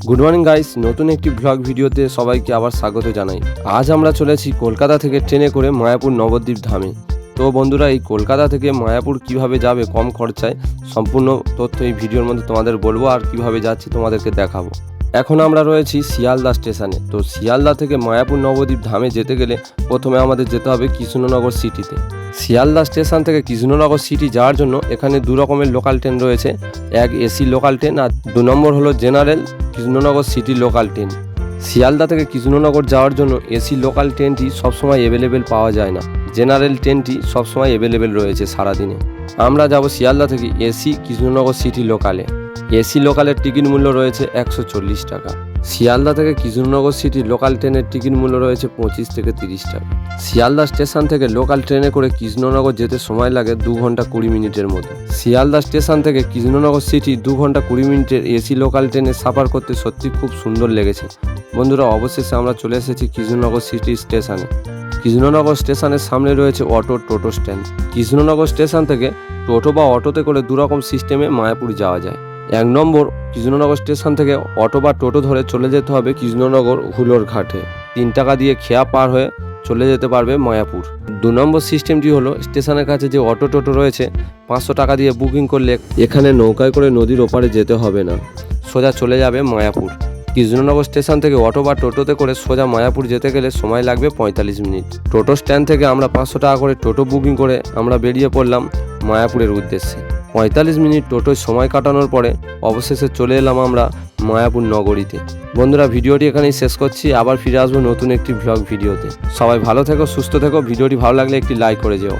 Good morning guys, নতুন একটি blog ভিডিওতে সবাইকে আবার স্বাগত জানাই। আজ আমরা চলেছি কলকাতা থেকে ট্রেনে করে মায়াপুর নবদ্বীপ ধামে। তো বন্ধুরা, এই কলকাতা থেকে মায়াপুর কিভাবে যাবে কম খরচায়, সম্পূর্ণ তথ্য এই ভিডিওর মধ্যে তোমাদের বলবো আর কিভাবে যাচ্ছি তোমাদেরকে দেখাবো। এখন আমরা রয়েছি শিয়ালদা স্টেশনে। তো শিয়ালদা থেকে মায়াপুর নবদ্বীপ ধামে যেতে গেলে প্রথমে আমাদের যেতে হবে কৃষ্ণনগর সিটিতে। শিয়ালদা স্টেশন থেকে কৃষ্ণনগর সিটি যাওয়ার জন্য এখানে দু রকমের লোকাল ট্রেন রয়েছে, এক এসি লোকাল ট্রেন আর 2 নম্বর হলো general Krishnanagar city local train. Sealdah থেকে কৃষ্ণনগর যাওয়ার জন্য এসি লোকাল ট্রেনটি সবসময় অ্যাভেলেবেল পাওয়া যায় না, জেনারেল ট্রেনটি সবসময় অ্যাভেলেবেল রয়েছে সারাদিনে। আমরা যাব শিয়ালদা থেকে এসি কৃষ্ণনগর সিটি লোকালে। এসি লোকালের টিকিট মূল্য রয়েছে 140 টাকা। শিয়ালদা থেকে কৃষ্ণনগর সিটি লোকাল ট্রেনের টিকিট মূল্য রয়েছে 25 থেকে 30 টাকা। শিয়ালদা স্টেশন থেকে লোকাল ট্রেনে করে কৃষ্ণনগর যেতে সময় লাগে 2 ঘন্টা 20 মিনিটের মতো। শিয়ালদা স্টেশন থেকে কৃষ্ণনগর সিটি 2 ঘন্টা 20 মিনিটের এসি লোকাল ট্রেনে সাফার করতে সত্যি খুব সুন্দর লেগেছে। বন্ধুরা, অবশেষে আমরা চলে এসেছি কৃষ্ণনগর সিটি স্টেশনে। কৃষ্ণনগর স্টেশনের সামনে রয়েছে টোটো স্ট্যান্ড। কৃষ্ণনগর স্টেশন থেকে টোটো বা অটোতে করে 2 রকম সিস্টেমে মায়াপুর যাওয়া যায়। 1 নম্বর, কৃষ্ণনগর স্টেশন থেকে অটো বা টোটো ধরে চলে যেতে হবে কৃষ্ণনগর হুলোর ঘাটে। 3 টাকা দিয়ে খেয়া পার হয়ে চলে যেতে পারবে মায়াপুর। 2 নম্বর সিস্টেমটি হলো স্টেশনের কাছে যে টোটো রয়েছে 500 টাকা দিয়ে বুকিং করলে এখানে নৌকায় করে নদীর ওপারে যেতে হবে না, সোজা চলে যাবে মায়াপুর। কৃষ্ণনগর স্টেশন থেকে অটো বা টোটোতে করে সোজা মায়াপুর যেতে গেলে সময় লাগবে 45 মিনিট। টোটো স্ট্যান্ড থেকে আমরা 500 টাকা করে টোটো বুকিং করে আমরা বেরিয়ে পড়লাম মায়াপুরের উদ্দেশ্যে। 45 মিনিট টোটোয় সময় কাটানোর পরে অবশেষে চলে এলাম আমরা মায়াপুর নগরীতে। বন্ধুরা, ভিডিওটি এখানেই শেষ করছি, আবার ফিরে আসবো নতুন একটি ব্লগ ভিডিওতে। সবাই ভালো থেকো, সুস্থ থেকো। ভিডিওটি ভালো লাগলে একটি লাইক করে যেও।